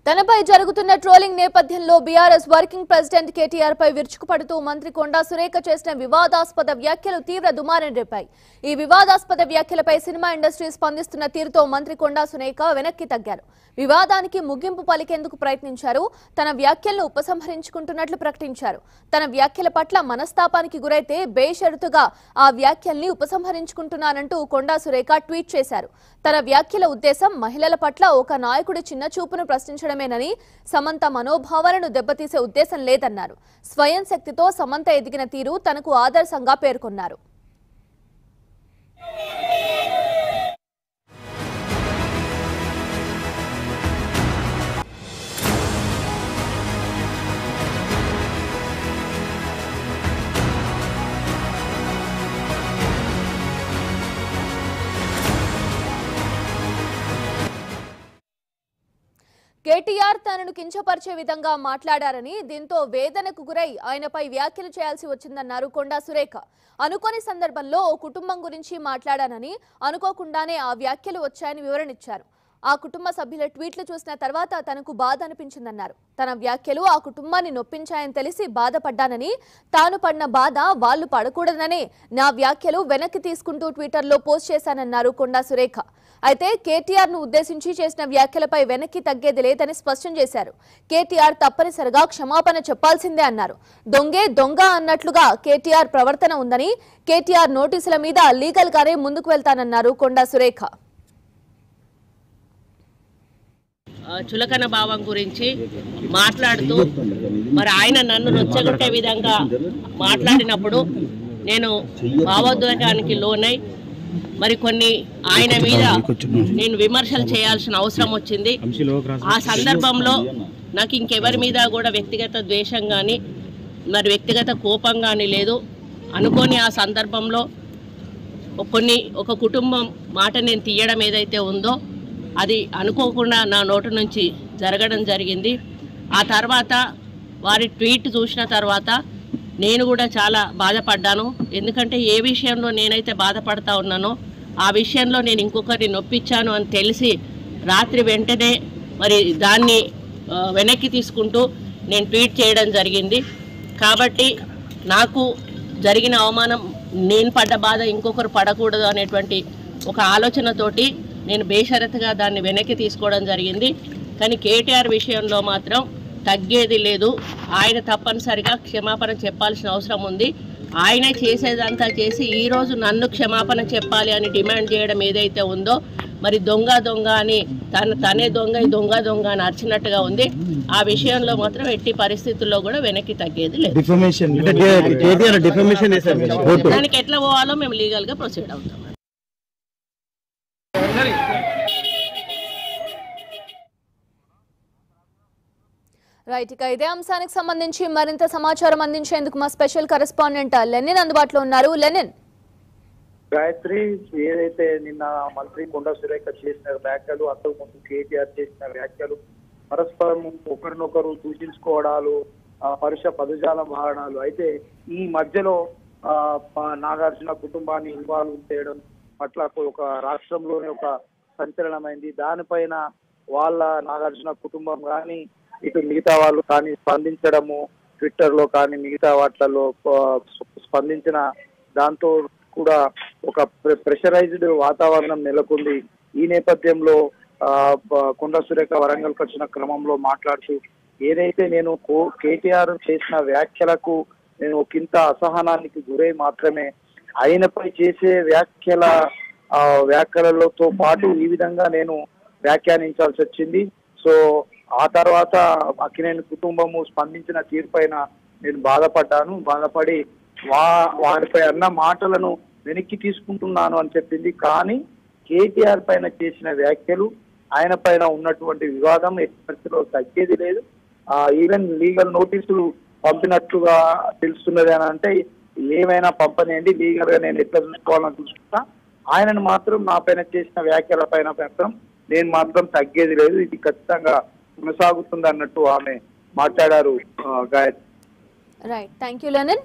తనపై జరుగుతున్న ట్రోలింగ్ నేపథ్యంలో బీఆర్ఎస్ వర్కింగ్ ప్రెసిడెంట్ కేటీఆర్ పై విరుచుకుపడుతూ మంత్రి కొండా సురేఖ చేసిన వివాదాస్పద వ్యాఖ్యలు తీవ్ర దుమారం రేపాయి. ఈ వివాదాస్పద వ్యాఖ్యలపై సినిమా ఇండస్ట్రీ స్పందిస్తున్న తీరుతో మంత్రి కొండా సురేఖ వెనక్కి తగ్గారు. వివాదానికి ముగింపు పలికేందుకు ప్రయత్నించారు. తన వ్యాఖ్యలను ఉపసంహరించుకుంటున్నట్లు ప్రకటించారు. తన వ్యాఖ్యల పట్ల మనస్తాపానికి గురైతే బేషరతుగా ఆ వ్యాఖ్యల్ని ఉపసంహరించుకుంటున్నానంటూ కొండా సురేఖ ట్వీట్ చేశారు. తన వ్యాఖ్యల ఉద్దేశం మహిళల పట్ల ఒక నాయకుడి చిన్న చూపును ప్రశ్నించడమేనని, సమంత మనోభావాలను దెబ్బతీసే ఉద్దేశం లేదన్నారు. స్వయం శక్తితో సమంత ఎదిగిన తీరు తనకు ఆదర్శంగా పేర్కొన్నారు. కేటీఆర్ తనను కించపరిచే విధంగా మాట్లాడారని, దీంతో వేదనకు గురై ఆయనపై వ్యాఖ్యలు చేయాల్సి వచ్చిందన్నారు కొండా సురేఖ. అనుకోని సందర్భంలో ఓ కుటుంబం గురించి మాట్లాడానని, అనుకోకుండానే ఆ వ్యాఖ్యలు వచ్చాయని వివరణిచ్చారు. ఆ కుటుంబ సభ్యుల ట్వీట్లు చూసిన తర్వాత తనకు బాధ అనిపించిందన్నారు. తన వ్యాఖ్యలు ఆ కుటుంబాన్ని నొప్పించాయని తెలిసి బాధపడ్డానని, తాను పడిన బాధ వాళ్లు పడకూడదనే నా వ్యాఖ్యలు వెనక్కి తీసుకుంటూ ట్విట్టర్లో పోస్ట్ చేశానన్నారు కొండా సురేఖ. అయితే కేటీఆర్ ను ఉద్దేశించి చేసిన వ్యాఖ్యలపై వెనక్కి తగ్గేది లేదని స్పష్టం చేశారు. కేటీఆర్ తప్పనిసరిగా క్షమాపణ చెప్పాల్సిందే అన్నారు. దొంగే దొంగ అన్నట్లుగా కేటీఆర్ ప్రవర్తన ఉందని, కేటీఆర్ నోటీసుల మీద లీగల్ గానే ముందుకు వెళ్తానన్నారు కొండా సురేఖ. చులకన భావం గురించి మాట్లాడుతూ మరి ఆయన నన్ను నొచ్చగొట్టే విధంగా మాట్లాడినప్పుడు నేను భావోద్వేగానికి లోనై మరి కొన్ని ఆయన మీద నేను విమర్శలు చేయాల్సిన అవసరం వచ్చింది. ఆ సందర్భంలో నాకు ఇంకెవరి మీద కూడా వ్యక్తిగత ద్వేషం కానీ మరి వ్యక్తిగత కోపం కానీ లేదు. అనుకోని ఆ సందర్భంలో ఒక కుటుంబం మాట నేను తీయడం ఏదైతే ఉందో అది అనుకోకుండా నా నోటి నుంచి జరగడం జరిగింది. ఆ తర్వాత వారి ట్వీట్ చూసిన తర్వాత నేను కూడా చాలా బాధపడ్డాను. ఎందుకంటే ఏ విషయంలో నేనైతే బాధపడతా ఉన్నానో ఆ విషయంలో నేను ఇంకొకరిని నొప్పించాను అని తెలిసి రాత్రి వెంటనే మరి దాన్ని వెనక్కి తీసుకుంటూ నేను ట్వీట్ చేయడం జరిగింది. కాబట్టి నాకు జరిగిన అవమానం, నేను పడ్డ బాధ ఇంకొకరు పడకూడదు అనేటువంటి ఒక ఆలోచనతోటి నేను బేషరతుగా దాన్ని వెనక్కి తీసుకోవడం జరిగింది. కానీ కేటీఆర్ విషయంలో మాత్రం తగ్గేది లేదు. ఆయన తప్పనిసరిగా క్షమాపణ చెప్పాల్సిన అవసరం ఉంది. ఆయనే చేసేదంతా చేసి ఈరోజు నన్ను క్షమాపణ చెప్పాలి అని డిమాండ్ చేయడం ఏదైతే ఉందో మరి దొంగ దొంగ అని తనే దొంగ దొంగ దొంగ అని అరిచినట్టుగా ఉంది. ఆ విషయంలో మాత్రం ఎట్టి పరిస్థితుల్లో కూడా వెనక్కి తగ్గేది లేదు. దానికి ఎట్లా పోవాలో మేము లీగల్గా ప్రొసీడ్ అవుతాం. రైట్, ఇక ఇదే అంశానికి సంబంధించి మరింత సమాచారం అందించేందుకు మా స్పెషల్ కరెస్పాండెంట్ లెనిన్ అందుబాటులో ఉన్నారు. లెనిన్. గాయత్రి, ఏదైతే నిన్న మంత్రి కొండా సురేఖ చేసిన వ్యాఖ్యలు, అంతకుముందు కేటీఆర్ చేసిన వ్యాఖ్యలు, పరస్పరం ఒకరినొకరు దూషించుకోవడాలు, పరుష పదజాలం వాడడాలు, అయితే ఈ మధ్యలో నాగార్జున కుటుంబాన్ని ఇన్వాల్వ్ చేయడం పట్ల ఒక రాష్ట్రంలోనే ఒక సంచలనమైంది. దానిపైన వాళ్ళ నాగార్జున కుటుంబం కానీ ఇటు మిగతా వాళ్ళు కానీ స్పందించడము, ట్విట్టర్ లో కానీ మిగతా వాటిలలో స్పందించిన దాంతో కూడా ఒక ప్రెషరైజ్డ్ వాతావరణం నెలకొంది. ఈ నేపథ్యంలో కొండా సురేఖ వరంగల్కి వచ్చిన క్రమంలో మాట్లాడుతూ ఏదైతే నేను కేటీఆర్ చేసిన వ్యాఖ్యలకు నేను ఒకంత అసహనానికి గురై మాత్రమే ఆయనపై చేసే వ్యాఖ్యలతో పాటు ఈ విధంగా నేను వ్యాఖ్యానించాల్సి వచ్చింది. సో ఆ తర్వాత అక్కినేని కుటుంబము స్పందించిన తీరు పైన నేను బాధపడి వారిపై అన్న మాటలను వెనక్కి తీసుకుంటున్నాను అని చెప్పింది. కానీ కేటీఆర్ పైన చేసిన వ్యాఖ్యలు, ఆయన పైన ఉన్నటువంటి వివాదం ఎప్పటిలో తగ్గేది లేదు. ఈవెన్ లీగల్ నోటీసులు పంపినట్లుగా తెలుస్తున్నది అని అంటే ఏమైనా పంపనేయండి, లీగల్ గా నేను ఎట్లా చూసుకోవాలని చూసుకుంటా. ఆయనను మాత్రం నా పైన చేసిన వ్యాఖ్యల పైన మాత్రం నేను మాత్రం తగ్గేది లేదు, ఇది ఖచ్చితంగా కొనసాగుతుంది అన్నట్టు ఆమె మాట్లాడారు. Gayatri. Right, thank you Lenin.